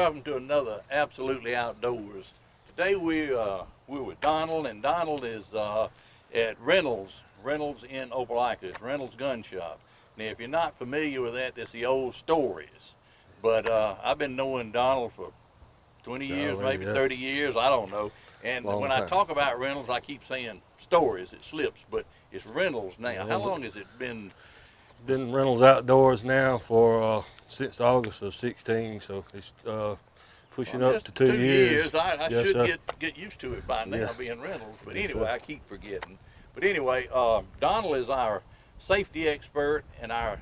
welcome to another Absolutely Outdoors. Today we're with Donald, and Donald is at Reynolds in Opelika. It's Reynolds Gun Shop. Now, if you're not familiar with that, that's the old stories. But I've been knowing Donald for 20 years, maybe 30 years, I don't know. And when I talk about Reynolds, I keep saying stories. It slips, but it's Reynolds now. How long has it been? Been Reynolds Outdoors now for since August of 16, so it's pushing up to 2 years. I should get used to it by now, being Reynolds. But anyway, I keep forgetting. But anyway, Donald is our safety expert and our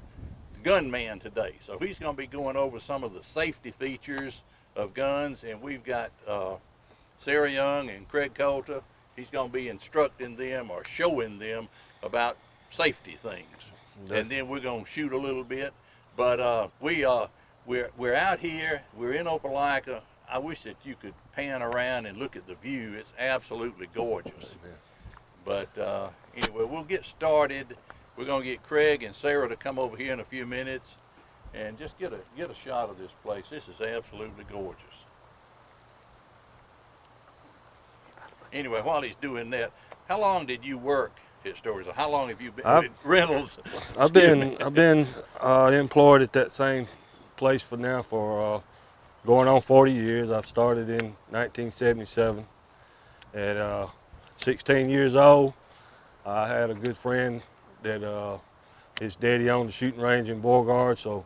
gunman today. So he's going to be going over some of the safety features of guns, and we've got Sarah Young and Craig Coulter. He's going to be instructing them or showing them about safety things. And then we're going to shoot a little bit. But we're out here. We're in Opelika. I wish that you could pan around and look at the view. It's absolutely gorgeous. But anyway, we'll get started. We're going to get Craig and Sarah to come over here in a few minutes and just get a shot of this place. This is absolutely gorgeous. Anyway, while he's doing that, how long did you work at Stories? How long have you been at Reynolds? I've been employed at that same place for going on 40 years. I started in 1977. At 16 years old, I had a good friend that his daddy owned a shooting range in Beauregard, so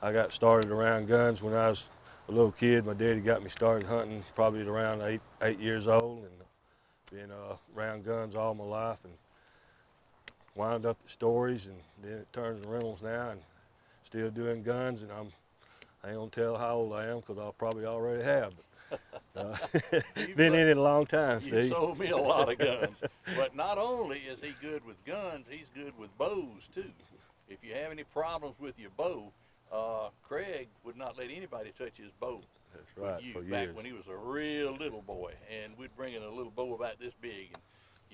I got started around guns when I was a little kid. My daddy got me started hunting probably at around eight years old, and been around guns all my life, and wound up at Stories, and then it turned to Reynolds now, and still doing guns. And I ain't gonna tell how old I am because I probably already have. But, been in it a long time, Steve. You sold me a lot of guns. But not only is he good with guns, he's good with bows too. If you have any problems with your bow, Craig would not let anybody touch his bow. That's right. You, for back years. when he was a real little boy, and we'd bring in a little bow about this big,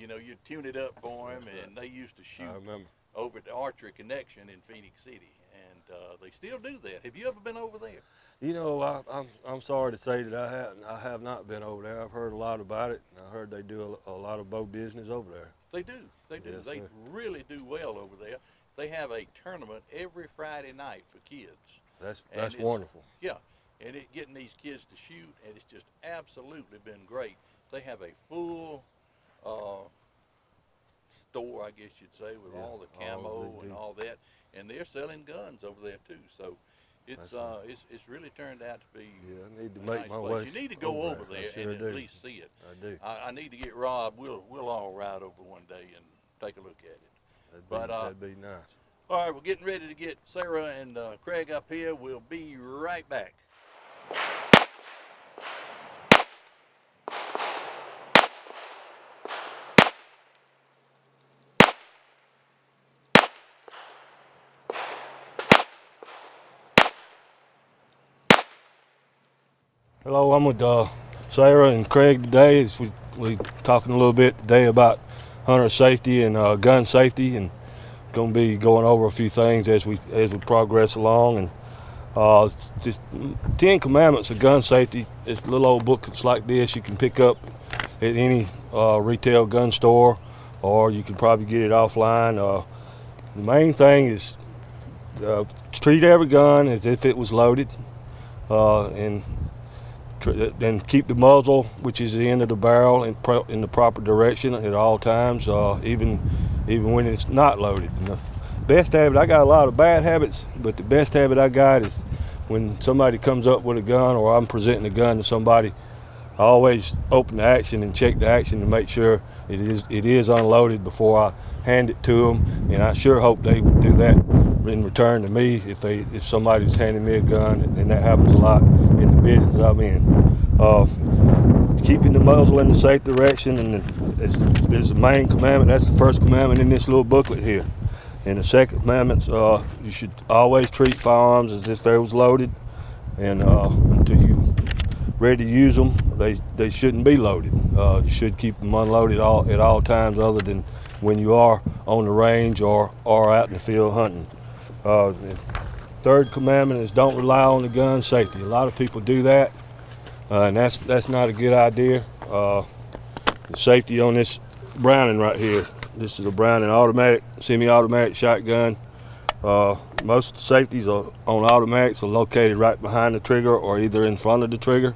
and you'd tune it up for him. That's and they used to shoot over at the Archery Connection in Phoenix City, and they still do that. Have you ever been over there? I'm sorry to say that I have not been over there. I've heard a lot about it, and I heard they do a lot of bow business over there. They do. Yes, they really do well over there. They have a tournament every Friday night for kids. That's wonderful. Yeah, and getting these kids to shoot, and it's just absolutely been great. They have a full store, I guess you'd say, with all the camo and all that, and they're selling guns over there too. So it's really turned out to be I need to a make nice my place. way. You need to go over there and at least see it. I do. I need to get Rob. We'll all ride over one day and take a look at it. That'd be nice. All right, we're getting ready to get Sarah and Craig up here. We'll be right back. Hello, I'm with Sarah and Craig today. As we talking a little bit today about hunter safety and gun safety, and going to be going over a few things as we progress along. And it's just 10 Commandments of gun safety. It's a little old booklets like this you can pick up at any retail gun store, or you can probably get it offline. The main thing is treat every gun as if it was loaded, and keep the muzzle, which is the end of the barrel, in the proper direction at all times, even when it's not loaded. And the best habit, I got a lot of bad habits, but the best habit I got is when somebody comes up with a gun or I'm presenting a gun to somebody, I always open the action and check the action to make sure it is unloaded before I hand it to them. And I sure hope they would do that in return to me if somebody's handing me a gun, and that happens a lot in the business I'm in. Keeping the muzzle in the safe direction, and is the main commandment. That's the first commandment in this little booklet here. And the second commandment, you should always treat firearms as if they was loaded, and until you're ready to use them, they shouldn't be loaded. You should keep them unloaded at all times, other than when you are on the range or out in the field hunting. third commandment is don't rely on the gun safety. A lot of people do that, and that's not a good idea. The safety on this Browning right here. This is a Browning automatic, semi-automatic shotgun. Most safeties on automatics are located right behind the trigger or either in front of the trigger.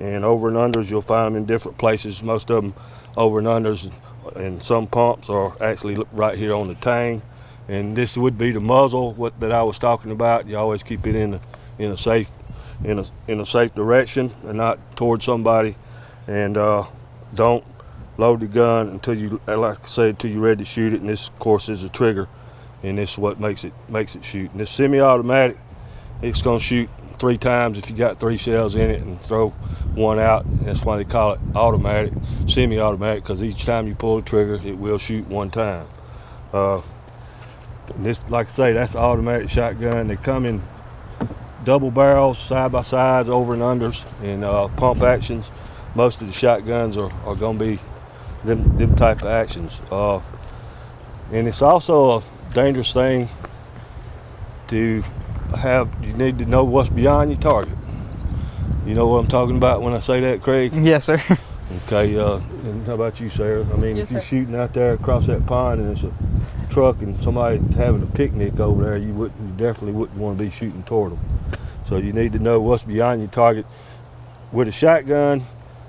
And over and unders, you'll find them in different places. Most of them over and unders, and some pumps are actually right here on the tang. And this would be the muzzle that I was talking about. You always keep it in a safe direction and not towards somebody. And don't load the gun until you, like I said, until you're ready to shoot it. And this, of course, is a trigger, and this is what makes it shoot. And this semi-automatic, it's gonna shoot 3 times if you got 3 shells in it and throw 1 out. That's why they call it automatic, semi-automatic, because each time you pull the trigger, it will shoot 1 time. And this, like I say, that's an automatic shotgun. They come in double barrels, side by sides, over and unders, and pump actions. Most of the shotguns are gonna be them type of actions. And it's also a dangerous thing to have. You need to know what's beyond your target. You know what I'm talking about when I say that, Craig? Yes, sir. Okay, and how about you, Sarah? I mean, Yes, if you're sir. shooting out there across that pond and it's a truck and somebody having a picnic over there, you definitely wouldn't want to be shooting toward them. So you need to know what's beyond your target. With a shotgun,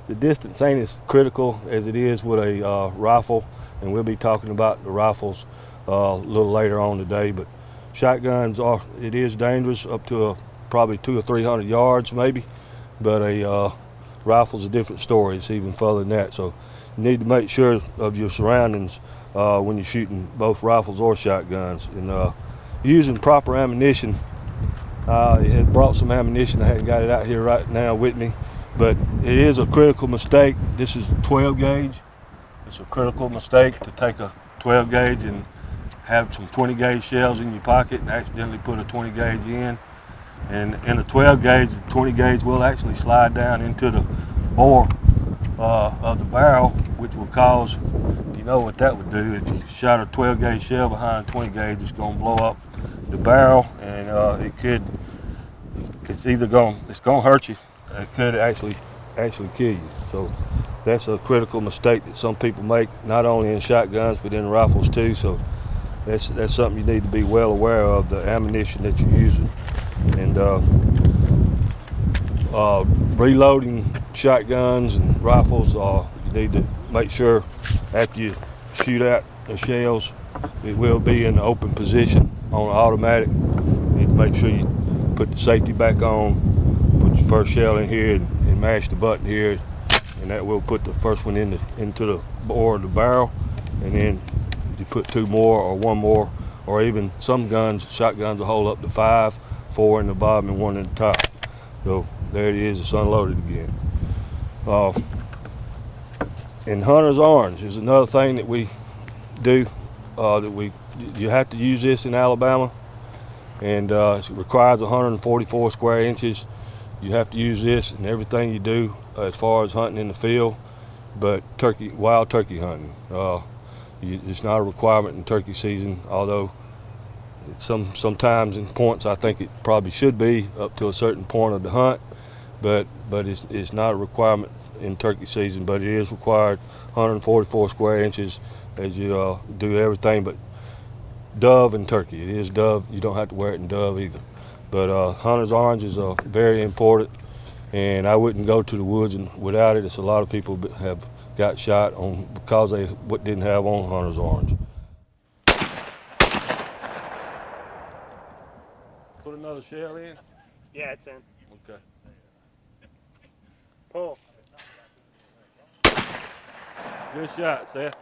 the distance ain't as critical as it is with a rifle, and we'll be talking about the rifles a little later on today. But shotguns it is dangerous up to probably 200 or 300 yards maybe, but a rifle's a different story. It's even further than that. So you need to make sure of your surroundings when you're shooting both rifles or shotguns, and using proper ammunition. I had brought some ammunition. I hadn't got it out here right now with me, but it is a critical mistake. This is 12 gauge. It's a critical mistake to take a 12 gauge and have some 20 gauge shells in your pocket and accidentally put a 20 gauge in. And in a 12 gauge, the 20 gauge will actually slide down into the bore of the barrel, which will cause, you know what that would do. If you shot a 12 gauge shell behind a 20 gauge, it's going to blow up the barrel, and it's going to hurt you. It could actually kill you. So that's a critical mistake that some people make, not only in shotguns but in rifles too. So that's something you need to be well aware of, the ammunition that you're using. And reloading shotguns and rifles, you need to make sure after you shoot out the shells, it will be in an open position on an automatic. You need to make sure you put the safety back on, put your first shell in here and mash the button here, and that will put the first one into the bore of the barrel. And then you put 2 more or 1 more, or even some shotguns will hold up to 5, 4 in the bottom and 1 in the top. So there it is, it's unloaded again. And hunter's orange is another thing that we do. You have to use this in Alabama, and it requires 144 square inches. You have to use this in everything you do as far as hunting in the field, but wild turkey hunting. It's not a requirement in turkey season, although sometimes in points I think it probably should be up to a certain point of the hunt, but it's not a requirement in turkey season. But it is required 144 square inches as you do everything but dove and turkey. It is dove. You don't have to wear it in dove either. But hunter's orange is very important, and I wouldn't go to the woods without it. It's a lot of people have got shot because they didn't have on hunter's orange. Put another shell in? Yeah, it's in. Okay. Pull. Good shot, Seth.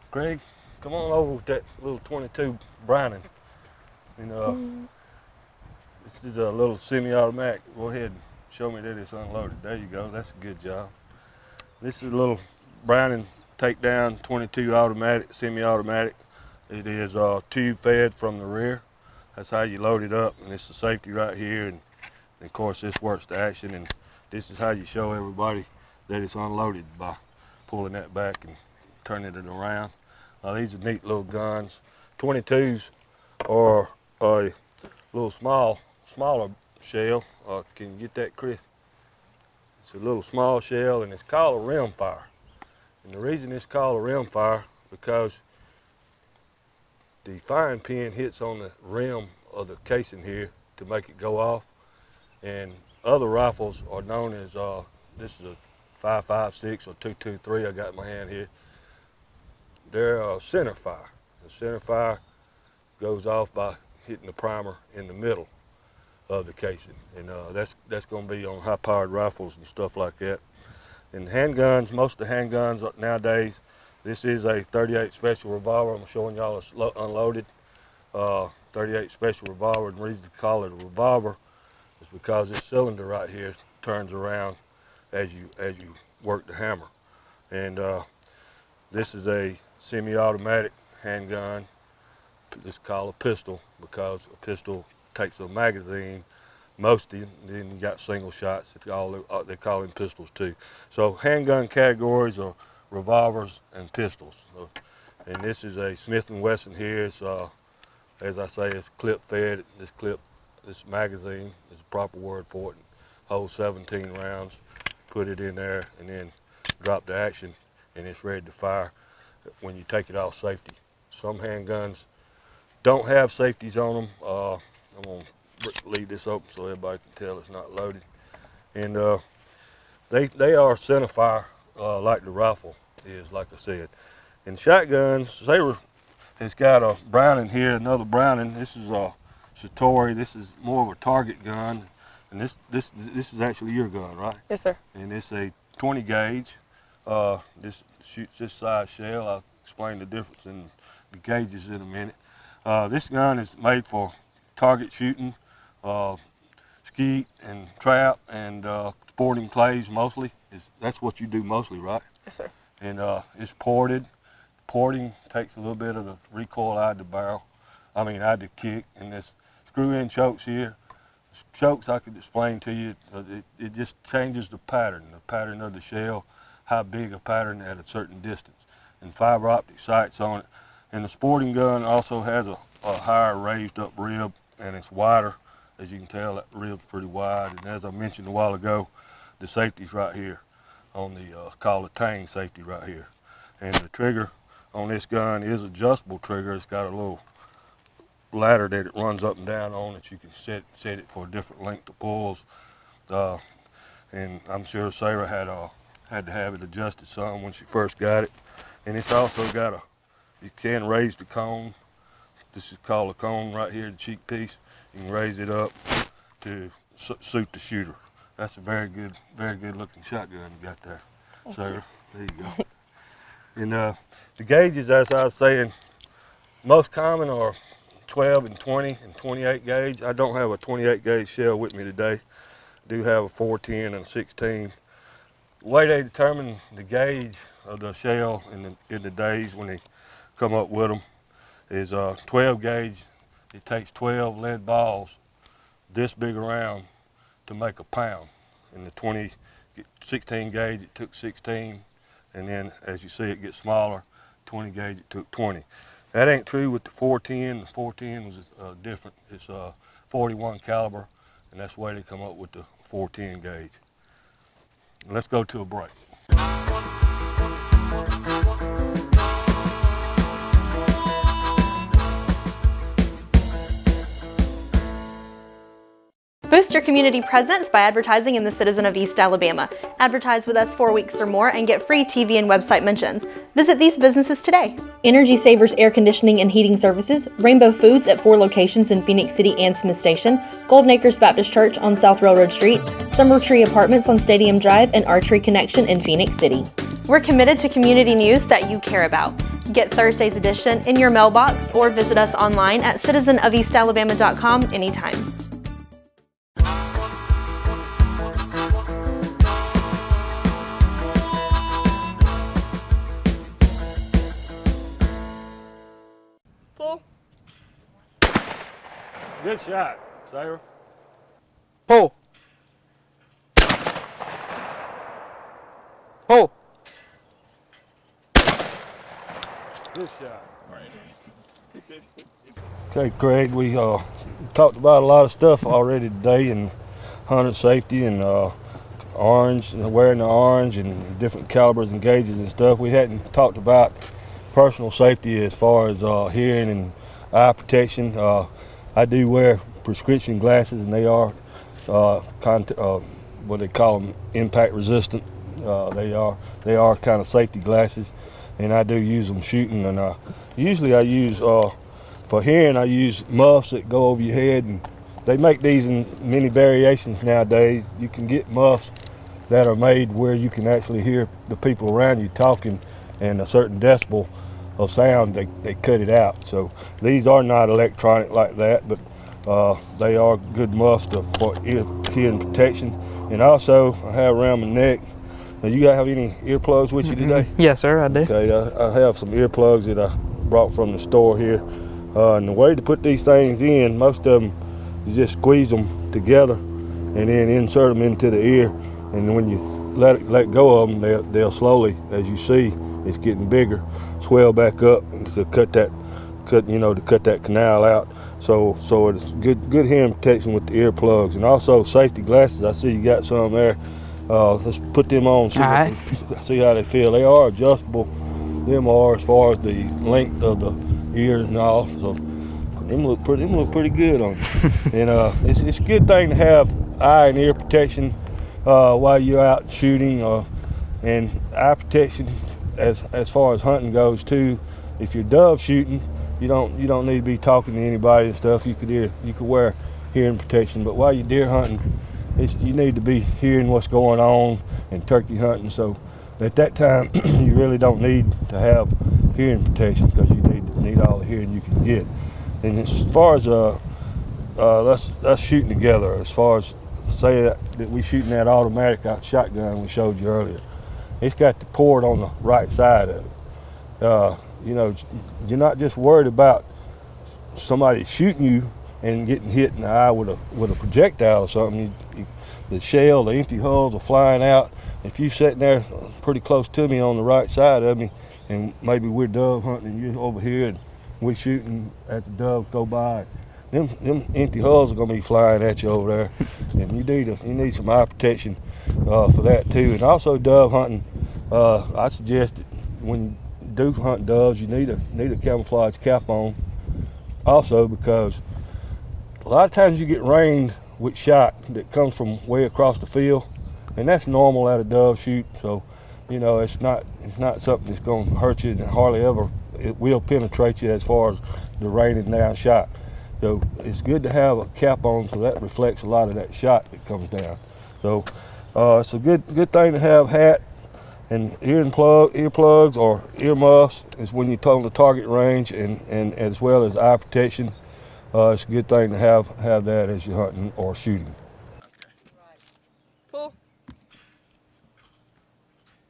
Greg, come on over with that little 22 Browning. And this is a little semi-automatic. Go ahead and show me that it's unloaded. There you go. That's a good job. This is a little Browning takedown 22 automatic, semi-automatic. It is tube fed from the rear. That's how you load it up, and it's the safety right here. And of course, this works the action, and this is how you show everybody that it's unloaded, by pulling that back and turning it around. These are neat little guns. 22s are a little smaller shell. Can you get that, Chris? It's a little small shell, and it's called a rim fire. And the reason it's called a rim fire because the firing pin hits on the rim of the casing here to make it go off. And other rifles are known as, this is a 5.56 or 2.23 I got in my hand here. They're a center fire. The center fire goes off by hitting the primer in the middle of the casing. And that's going to be on high-powered rifles and stuff like that. And handguns, most of the handguns nowadays, this is a 38 special revolver. I'm showing y'all it's unloaded 38 special revolver. And the reason to call it a revolver is because this cylinder right here turns around as you work the hammer. And this is a semi-automatic handgun. It's called a pistol because a pistol takes a magazine mostly, and then you got single shots. It's all they call them pistols too. So handgun categories are revolvers and pistols. And this is a Smith & Wesson here. It's as I say, it's clip fed. This magazine is the proper word for it. Holds 17 rounds. Put it in there and then drop the action, and it's ready to fire when you take it off safety. Some handguns don't have safeties on them. I'm gonna leave this open so everybody can tell it's not loaded. And they are center fire like the rifle is, like I said. And shotguns, has got a Browning here, another Browning. This is a Satori. This is more of a target gun. And this is actually your gun, right? Yes, sir. And it's a 20 gauge. This shoots this size shell. I'll explain the difference in the gauges in a minute. This gun is made for target shooting, skeet and trap and sporting clays mostly. That's what you do mostly, right? Yes, sir. And it's ported. Porting takes a little bit of the recoil out of the barrel. Out of the kick. And this screw-in chokes here. Chokes I could explain to you. It just changes the pattern of the shell, how big a pattern at a certain distance. And fiber optic sights on it. And the sporting gun also has a higher raised up rib, and it's wider. As you can tell, that rib's pretty wide. And as I mentioned a while ago, the safety's right here on the called a tang safety right here. And the trigger on this gun is adjustable trigger. It's got a little ladder that it runs up and down on that you can set it for a different length of pulls. And I'm sure Sarah had to have it adjusted some when she first got it. And it's also got you can raise the cone. This is called a cone right here, the cheek piece. You can raise it up to suit the shooter. That's a very good looking shotgun you got there, Sarah. There you go. And the gauges, as I was saying, most common are 12 and 20 and 28 gauge. I don't have a 28 gauge shell with me today. I do have a 410 and a 16. The way they determine the gauge of the shell in the days when they come up with them is 12 gauge. It takes 12 lead balls this big around to make a pound. In the 16 gauge, it took 16. And then as you see, it gets smaller. 20 gauge, it took 20. That ain't true with the 410. The 410 was different. It's 41 caliber, and that's the way they come up with the 410 gauge. Let's go to a break. Boost your community presence by advertising in the Citizen of East Alabama. Advertise with us 4 weeks or more and get free TV and website mentions. Visit these businesses today. Energy Savers Air Conditioning and Heating Services, Rainbow Foods at 4 locations in Phoenix City and Smith Station, Golden Acres Baptist Church on South Railroad Street, Summer Tree Apartments on Stadium Drive, and Archery Connection in Phoenix City. We're committed to community news that you care about. Get Thursday's edition in your mailbox or visit us online at citizenofeastalabama.com anytime. Good shot, Sarah. Pull. Pull. Good shot. All right. Okay, Craig, we talked about a lot of stuff already today, and hunter safety and orange, and wearing the orange and different calibers and gauges and stuff. We hadn't talked about personal safety as far as hearing and eye protection. I do wear prescription glasses, and they are what they call them, impact resistant. They are kind of safety glasses, and I do use them shooting. And usually I use for hearing, I use muffs that go over your head, and they make these in many variations nowadays. You can get muffs that are made where you can actually hear the people around you talking, and a certain decibel of sound, they cut it out. So these are not electronic like that, but they are good muffs for hearing protection. And also I have around my neck. Now, you have any earplugs with you today? Yes, sir, I do. Okay, I have some earplugs that I brought from the store here. And the way to put these things in, most of them, you just squeeze them together and then insert them into the ear. And when you let go of them, they'll slowly, as you see, it's getting bigger, swell back up to cut that canal out. So it's good hearing protection with the earplugs, and also safety glasses. I see you got some there. Let's put them on. See how they feel. They are adjustable. Them are, as far as the length of the ears and all. So them look pretty good on you. And it's a good thing to have eye and ear protection while you're out shooting, and eye protection as far as hunting goes too. If you're dove shooting, you don't need to be talking to anybody and stuff. You could wear hearing protection, but while you're deer hunting, you need to be hearing what's going on, and turkey hunting. So at that time, you really don't need to have hearing protection, because you need all the hearing you can get. And as far as us shooting together, as far as say that we shooting that automatic shotgun we showed you earlier, it's got the port on the right side of it. You're not just worried about somebody shooting you and getting hit in the eye with a projectile or something. The shell, the empty hulls are flying out. If you're sitting there pretty close to me on the right side of me, and maybe we're dove hunting and you're over here and we're shooting as the doves go by, them empty hulls are gonna be flying at you over there, and you need some eye protection for that too. And also dove hunting, I suggest that when you do hunt doves, you need a camouflage cap on. Also, because a lot of times you get rained with shot that comes from way across the field, and that's normal at a dove shoot. So, it's not something that's going to hurt you, and hardly ever it will penetrate you as far as the raining down shot. So it's good to have a cap on, so that reflects a lot of that shot that comes down. So it's a good thing to have hat and earplugs or earmuffs is when you're on the target range, and as well as eye protection. It's a good thing to have that as you're hunting or shooting. Pull.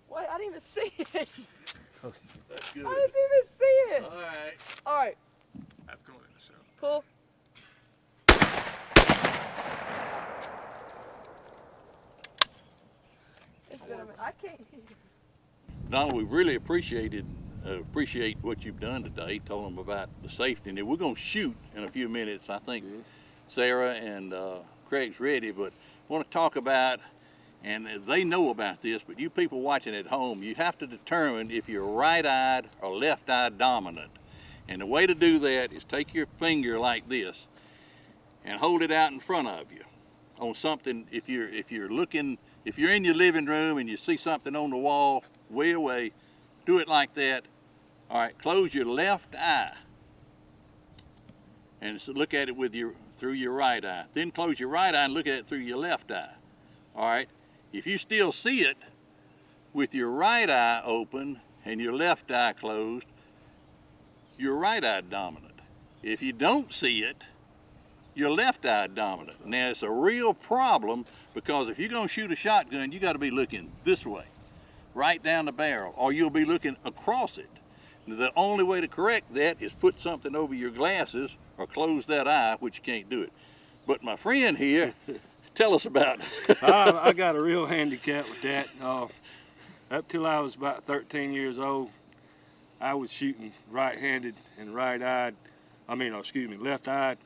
Wait, I didn't even see it. That's good. I didn't even see it. All right. All right. That's going in the show. Pull. It's been a minute. I can't hear you. Donald, we really appreciate what you've done today, told them about the safety. And we're going to shoot in a few minutes. I think Sarah and Craig's ready, but I want to talk about, and they know about this, but you people watching at home, you have to determine if you're right-eyed or left-eyed dominant. And the way to do that is take your finger like this and hold it out in front of you on something. If you're in your living room and you see something on the wall way away, do it like that. All right, close your left eye and look at it through your right eye. Then close your right eye and look at it through your left eye. All right, if you still see it with your right eye open and your left eye closed, you're right-eyed dominant. If you don't see it, you're left-eyed dominant. Now, it's a real problem, because if you're going to shoot a shotgun, you got to be looking this way, right down the barrel, or you'll be looking across it. The only way to correct that is put something over your glasses or close that eye, which you can't do it. But my friend here, tell us about it. I got a real handicap with that. Up till I was about 13 years old, I was shooting right-handed and right-eyed left eye,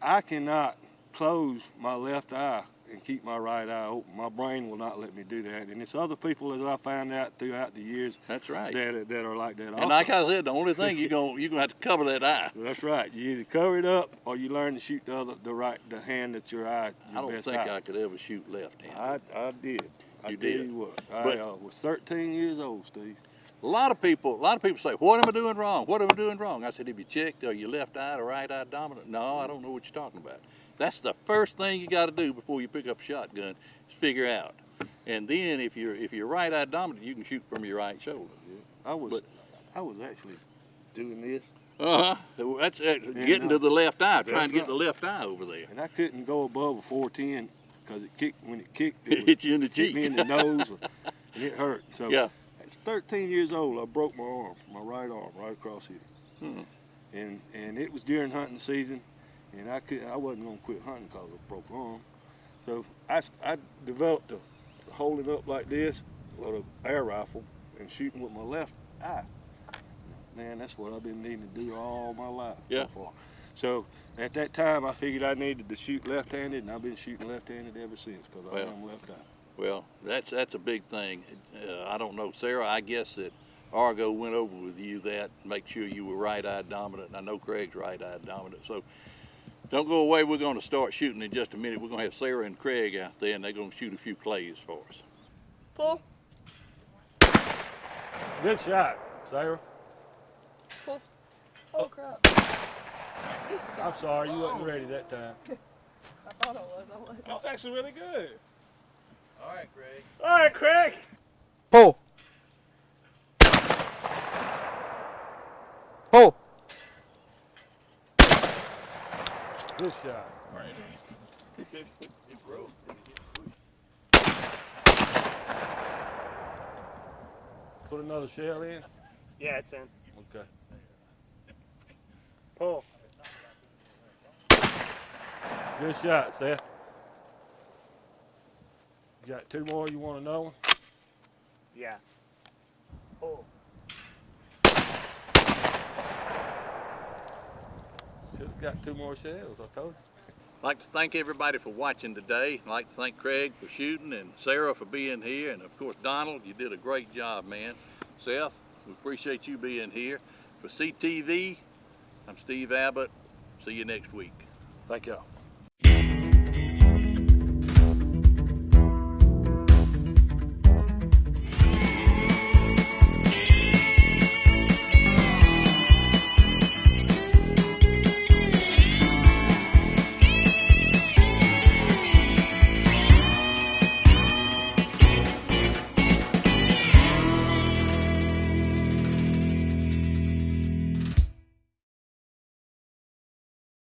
I cannot close my left eye and keep my right eye open. My brain will not let me do that. And it's other people that I found out throughout the years. That's right. That are like that. And like I said, the only thing you're gonna have to cover that eye. That's right. You either cover it up or you learn to shoot the hand that's your eye. I don't think I could ever shoot left-handed. I did. You did. did. You what? But I was 13 years old, Steve. a lot of people say, "What am I doing wrong? What am I doing wrong?" I said, "Have you checked? Are you left-eyed or right-eye dominant?" "No, I don't know what you're talking about." That's the first thing you got to do before you pick up a shotgun, is figure out. And then if you're right-eye dominant, you can shoot from your right shoulder. Yeah. I was actually doing this. That's getting to the left eye, trying to get the left eye over there. And I couldn't go above a 410 because when it kicked, It hit you in the cheek. Hit me in the nose, and it hurt. So yeah. At 13 years old, I broke my arm, my right arm, right across here. And it was during hunting season, and I wasn't gonna quit hunting because of a broke arm. So I developed a holding up like this with an air rifle and shooting with my left eye. Man, that's what I've been needing to do all my life so far. So at that time, I figured I needed to shoot left-handed, and I've been shooting left-handed ever since because I am left-eye. Well, that's a big thing. I don't know, Sarah, I guess that Argo went over with you that, make sure you were right-eye dominant, and I know Craig's right-eye dominant. So don't go away, we're going to start shooting in just a minute. We're going to have Sarah and Craig out there, and they're going to shoot a few clays for us. Pull. Good shot, Sarah. Pull. Oh crap. I'm sorry, you wasn't ready that time. I thought I was. That was actually really good. All right, Craig. All right, Craig. Pull. Pull. Good shot. Right. It broke. Put another shell in. Yeah, it's in. Okay. Pull. Good shot, Seth. You got two more you want to know? Yeah. Pull. Should have got two more shells, I told you. I'd like to thank everybody for watching today. I'd like to thank Craig for shooting and Sarah for being here. And of course, Donald, you did a great job, man. Seth, we appreciate you being here. For CTV, I'm Steve Abbott. See you next week. Thank y'all.